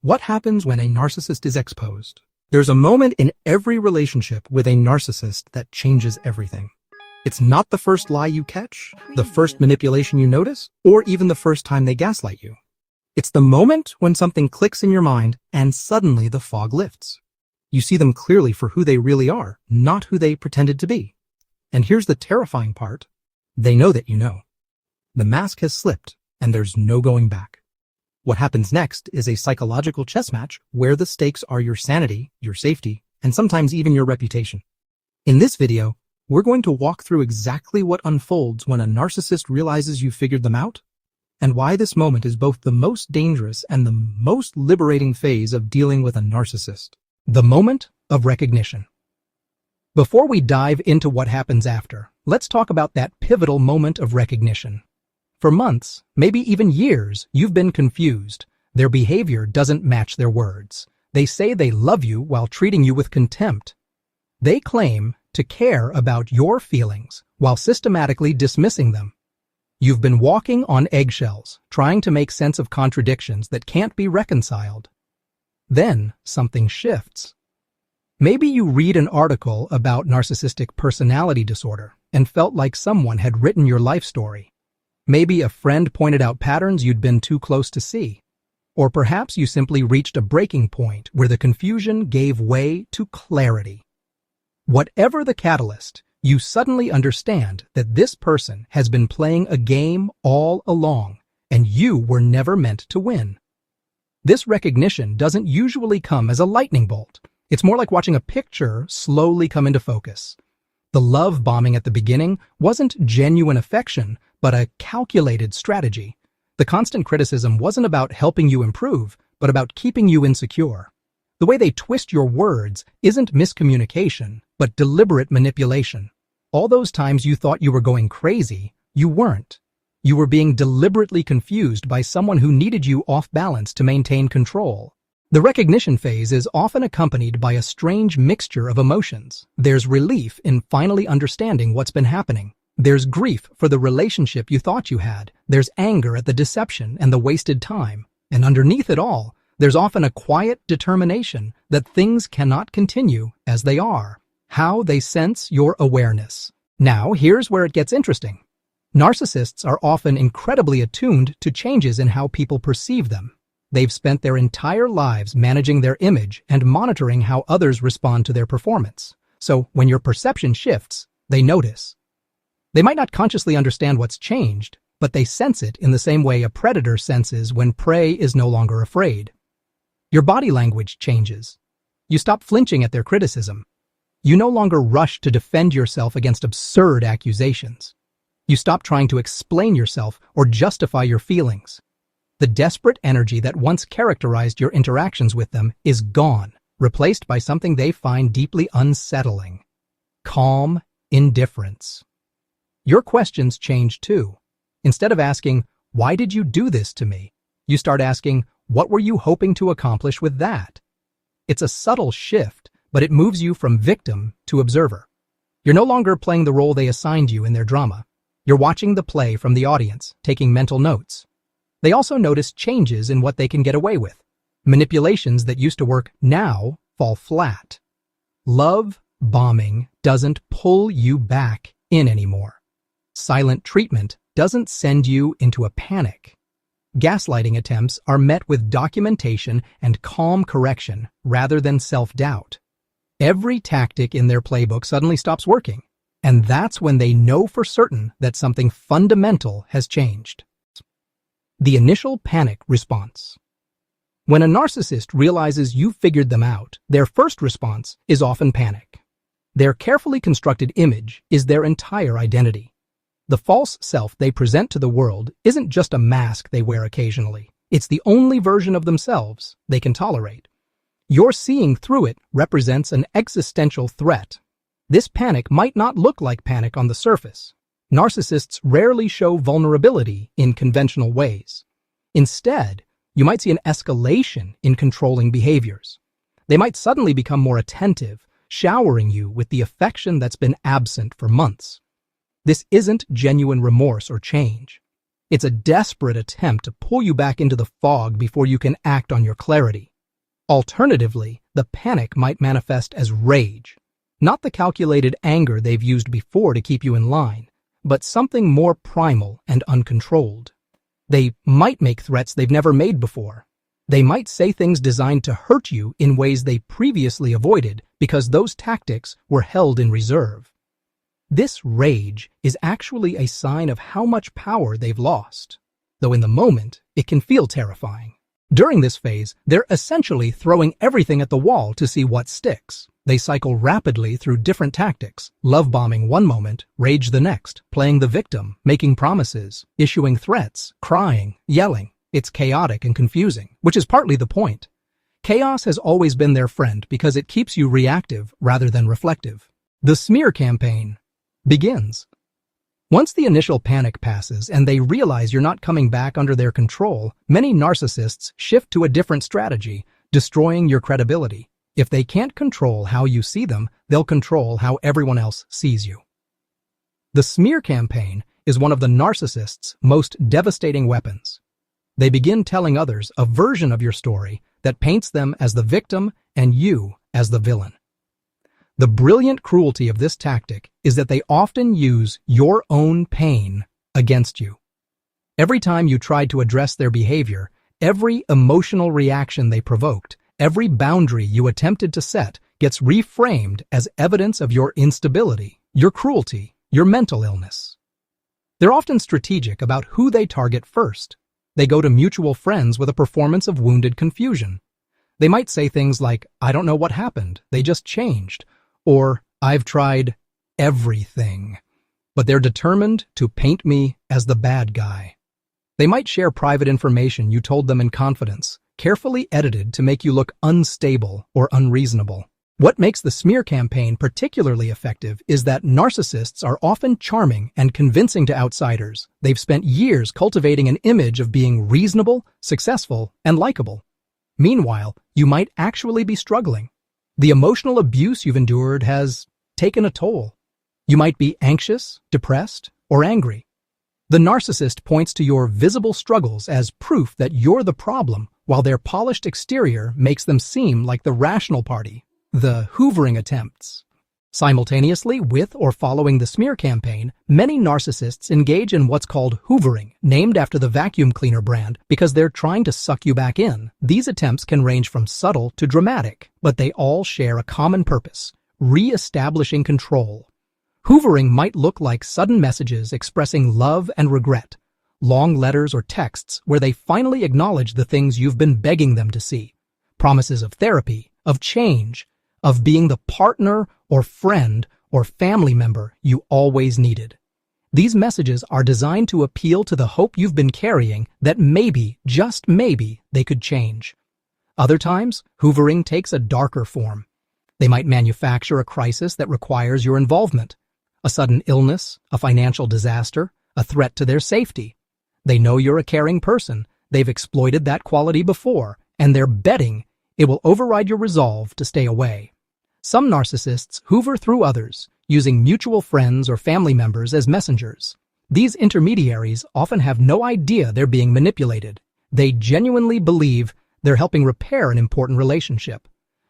What happens when a narcissist is exposed? There's a moment in every relationship with a narcissist that changes everything. It's not the first lie you catch, the first manipulation you notice, or even the first time they gaslight you. It's the moment when something clicks in your mind and suddenly the fog lifts. You see them clearly for who they really are, not who they pretended to be. And here's the terrifying part. They know that you know. The mask has slipped, and there's no going back. What happens next is a psychological chess match where the stakes are your sanity, your safety, and sometimes even your reputation. In this video, we're going to walk through exactly what unfolds when a narcissist realizes you've figured them out, and why this moment is both the most dangerous and the most liberating phase of dealing with a narcissist. The moment of recognition. Before we dive into what happens after, let's talk about that pivotal moment of recognition. For months, maybe even years, you've been confused. Their behavior doesn't match their words. They say they love you while treating you with contempt. They claim to care about your feelings while systematically dismissing them. You've been walking on eggshells, trying to make sense of contradictions that can't be reconciled. Then something shifts. Maybe you read an article about narcissistic personality disorder and felt like someone had written your life story. Maybe a friend pointed out patterns you'd been too close to see. Or perhaps you simply reached a breaking point where the confusion gave way to clarity. Whatever the catalyst, you suddenly understand that this person has been playing a game all along, and you were never meant to win. This recognition doesn't usually come as a lightning bolt. It's more like watching a picture slowly come into focus. The love bombing at the beginning wasn't genuine affection, but a calculated strategy. The constant criticism wasn't about helping you improve, but about keeping you insecure. The way they twist your words isn't miscommunication, but deliberate manipulation. All those times you thought you were going crazy, you weren't. You were being deliberately confused by someone who needed you off balance to maintain control. The recognition phase is often accompanied by a strange mixture of emotions. There's relief in finally understanding what's been happening. There's grief for the relationship you thought you had. There's anger at the deception and the wasted time. And underneath it all, there's often a quiet determination that things cannot continue as they are. How they sense your awareness. Now, here's where it gets interesting. Narcissists are often incredibly attuned to changes in how people perceive them. They've spent their entire lives managing their image and monitoring how others respond to their performance. So when your perception shifts, they notice. They might not consciously understand what's changed, but they sense it in the same way a predator senses when prey is no longer afraid. Your body language changes. You stop flinching at their criticism. You no longer rush to defend yourself against absurd accusations. You stop trying to explain yourself or justify your feelings. The desperate energy that once characterized your interactions with them is gone, replaced by something they find deeply unsettling. Calm indifference. Your questions change too. Instead of asking, "Why did you do this to me?" you start asking, "What were you hoping to accomplish with that?" It's a subtle shift, but it moves you from victim to observer. You're no longer playing the role they assigned you in their drama. You're watching the play from the audience, taking mental notes. They also notice changes in what they can get away with. Manipulations that used to work now fall flat. Love bombing doesn't pull you back in anymore. Silent treatment doesn't send you into a panic. Gaslighting attempts are met with documentation and calm correction rather than self-doubt. Every tactic in their playbook suddenly stops working, and that's when they know for certain that something fundamental has changed. The initial panic response. When a narcissist realizes you've figured them out, their first response is often panic. Their carefully constructed image is their entire identity. The false self they present to the world isn't just a mask they wear occasionally. It's the only version of themselves they can tolerate. Your seeing through it represents an existential threat. This panic might not look like panic on the surface. Narcissists rarely show vulnerability in conventional ways. Instead, you might see an escalation in controlling behaviors. They might suddenly become more attentive, showering you with the affection that's been absent for months. This isn't genuine remorse or change. It's a desperate attempt to pull you back into the fog before you can act on your clarity. Alternatively, the panic might manifest as rage, not the calculated anger they've used before to keep you in line, but something more primal and uncontrolled. They might make threats they've never made before. They might say things designed to hurt you in ways they previously avoided because those tactics were held in reserve. This rage is actually a sign of how much power they've lost, though in the moment, it can feel terrifying. During this phase, they're essentially throwing everything at the wall to see what sticks. They cycle rapidly through different tactics, love bombing one moment, rage the next, playing the victim, making promises, issuing threats, crying, yelling. It's chaotic and confusing, which is partly the point. Chaos has always been their friend because it keeps you reactive rather than reflective. The smear campaign begins. Once the initial panic passes and they realize you're not coming back under their control, many narcissists shift to a different strategy, destroying your credibility. If they can't control how you see them, they'll control how everyone else sees you. The smear campaign is one of the narcissist's most devastating weapons. They begin telling others a version of your story that paints them as the victim and you as the villain. The brilliant cruelty of this tactic is that they often use your own pain against you. Every time you tried to address their behavior, every emotional reaction they provoked, every boundary you attempted to set gets reframed as evidence of your instability, your cruelty, your mental illness. They're often strategic about who they target first. They go to mutual friends with a performance of wounded confusion. They might say things like, "I don't know what happened, they just changed," or "I've tried everything," but they're determined to paint me as the bad guy. They might share private information you told them in confidence, carefully edited to make you look unstable or unreasonable. What makes the smear campaign particularly effective is that narcissists are often charming and convincing to outsiders. They've spent years cultivating an image of being reasonable, successful, and likable. Meanwhile, you might actually be struggling. The emotional abuse you've endured has taken a toll. You might be anxious, depressed, or angry. The narcissist points to your visible struggles as proof that you're the problem, while their polished exterior makes them seem like the rational party. The hoovering attempts. Simultaneously with or following the smear campaign, many narcissists engage in what's called hoovering, named after the vacuum cleaner brand, because they're trying to suck you back in. These attempts can range from subtle to dramatic, but they all share a common purpose: re-establishing control. Hoovering might look like sudden messages expressing love and regret, long letters or texts where they finally acknowledge the things you've been begging them to see, promises of therapy, of change, of being the partner or friend or family member you always needed. These messages are designed to appeal to the hope you've been carrying that maybe, just maybe, they could change. Other times, hoovering takes a darker form. They might manufacture a crisis that requires your involvement: a sudden illness, a financial disaster, a threat to their safety. They know you're a caring person, they've exploited that quality before, and they're betting it will override your resolve to stay away. Some narcissists hoover through others, using mutual friends or family members as messengers. These intermediaries often have no idea they're being manipulated. They genuinely believe they're helping repair an important relationship.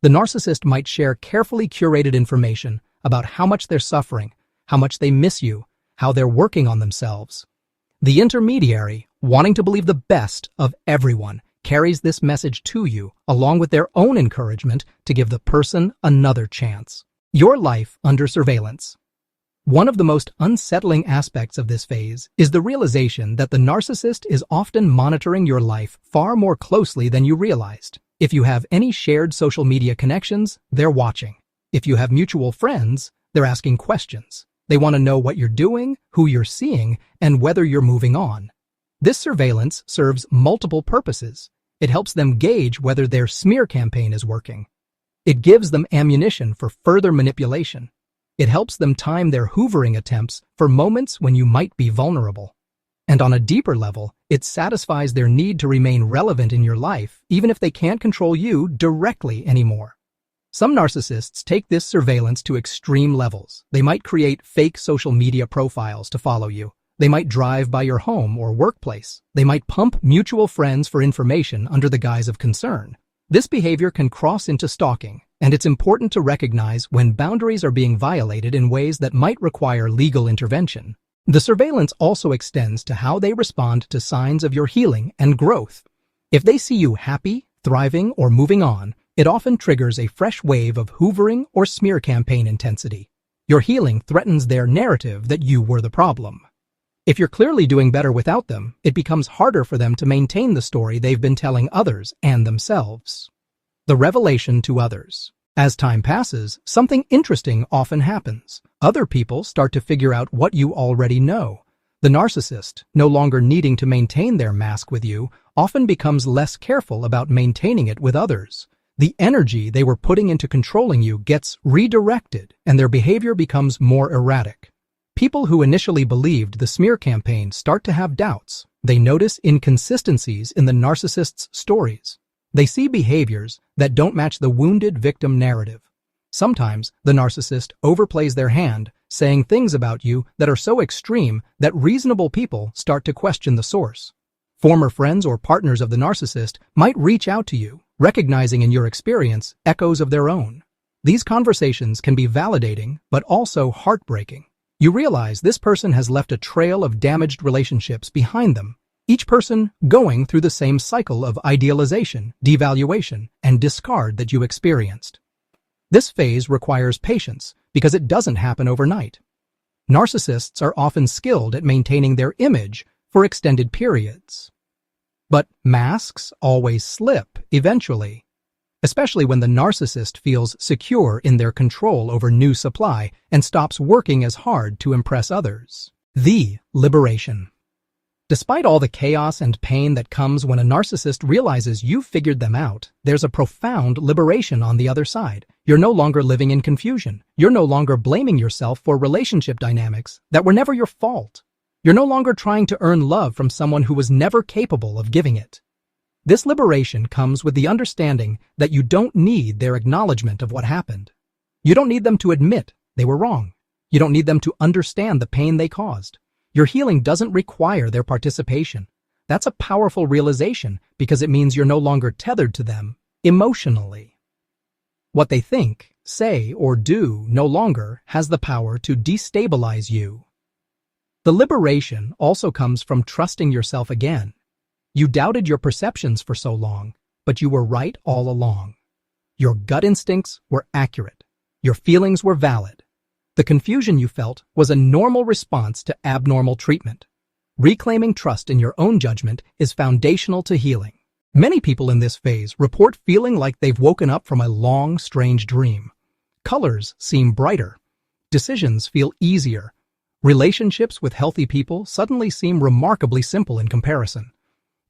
The narcissist might share carefully curated information about how much they're suffering, how much they miss you, how they're working on themselves. The intermediary, wanting to believe the best of everyone, carries this message to you, along with their own encouragement to give the person another chance. Your life under surveillance. One of the most unsettling aspects of this phase is the realization that the narcissist is often monitoring your life far more closely than you realized. If you have any shared social media connections, they're watching. If you have mutual friends, they're asking questions. They want to know what you're doing, who you're seeing, and whether you're moving on. This surveillance serves multiple purposes. It helps them gauge whether their smear campaign is working. It gives them ammunition for further manipulation. It helps them time their hoovering attempts for moments when you might be vulnerable. And on a deeper level, it satisfies their need to remain relevant in your life, even if they can't control you directly anymore. Some narcissists take this surveillance to extreme levels. They might create fake social media profiles to follow you. They might drive by your home or workplace. They might pump mutual friends for information under the guise of concern. This behavior can cross into stalking, and it's important to recognize when boundaries are being violated in ways that might require legal intervention. The surveillance also extends to how they respond to signs of your healing and growth. If they see you happy, thriving, or moving on, it often triggers a fresh wave of hoovering or smear campaign intensity. Your healing threatens their narrative that you were the problem. If you're clearly doing better without them, it becomes harder for them to maintain the story they've been telling others and themselves. The revelation to others. As time passes, something interesting often happens. Other people start to figure out what you already know. The narcissist, no longer needing to maintain their mask with you, often becomes less careful about maintaining it with others. The energy they were putting into controlling you gets redirected, and their behavior becomes more erratic. People who initially believed the smear campaign start to have doubts. They notice inconsistencies in the narcissist's stories. They see behaviors that don't match the wounded victim narrative. Sometimes the narcissist overplays their hand, saying things about you that are so extreme that reasonable people start to question the source. Former friends or partners of the narcissist might reach out to you, recognizing in your experience echoes of their own. These conversations can be validating, but also heartbreaking. You realize this person has left a trail of damaged relationships behind them, each person going through the same cycle of idealization, devaluation, and discard that you experienced. This phase requires patience because it doesn't happen overnight. Narcissists are often skilled at maintaining their image for extended periods. But masks always slip eventually, especially when the narcissist feels secure in their control over new supply and stops working as hard to impress others. The liberation. Despite all the chaos and pain that comes when a narcissist realizes you've figured them out, there's a profound liberation on the other side. You're no longer living in confusion. You're no longer blaming yourself for relationship dynamics that were never your fault. You're no longer trying to earn love from someone who was never capable of giving it. This liberation comes with the understanding that you don't need their acknowledgement of what happened. You don't need them to admit they were wrong. You don't need them to understand the pain they caused. Your healing doesn't require their participation. That's a powerful realization because it means you're no longer tethered to them emotionally. What they think, say, or do no longer has the power to destabilize you. The liberation also comes from trusting yourself again. You doubted your perceptions for so long, but you were right all along. Your gut instincts were accurate. Your feelings were valid. The confusion you felt was a normal response to abnormal treatment. Reclaiming trust in your own judgment is foundational to healing. Many people in this phase report feeling like they've woken up from a long, strange dream. Colors seem brighter. Decisions feel easier. Relationships with healthy people suddenly seem remarkably simple in comparison.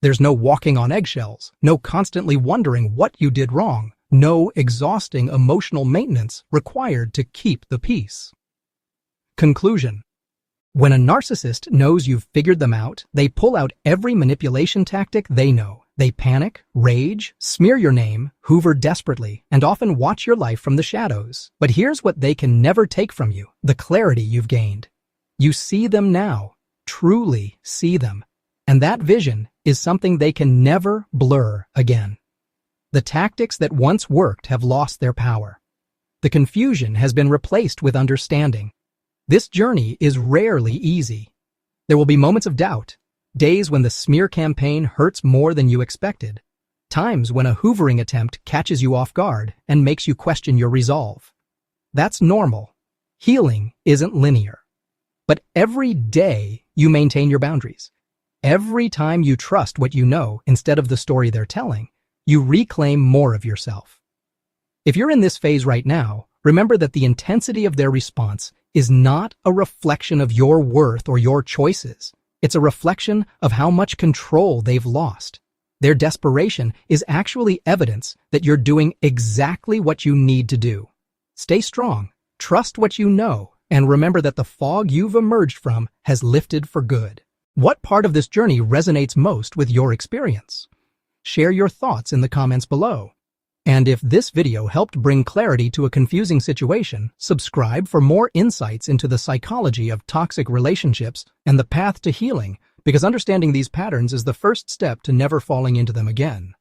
There's no walking on eggshells, no constantly wondering what you did wrong, no exhausting emotional maintenance required to keep the peace. Conclusion. When a narcissist knows you've figured them out, they pull out every manipulation tactic they know. They panic, rage, smear your name, hoover desperately, and often watch your life from the shadows. But here's what they can never take from you: the clarity you've gained. You see them now, truly see them, and that vision is something they can never blur again. The tactics that once worked have lost their power. The confusion has been replaced with understanding. This journey is rarely easy. There will be moments of doubt, days when the smear campaign hurts more than you expected, times when a hoovering attempt catches you off guard and makes you question your resolve. That's normal. Healing isn't linear. But every day you maintain your boundaries. Every time you trust what you know instead of the story they're telling, you reclaim more of yourself. If you're in this phase right now, remember that the intensity of their response is not a reflection of your worth or your choices. It's a reflection of how much control they've lost. Their desperation is actually evidence that you're doing exactly what you need to do. Stay strong, trust what you know, and remember that the fog you've emerged from has lifted for good. What part of this journey resonates most with your experience? Share your thoughts in the comments below. And if this video helped bring clarity to a confusing situation, subscribe for more insights into the psychology of toxic relationships and the path to healing, because understanding these patterns is the first step to never falling into them again.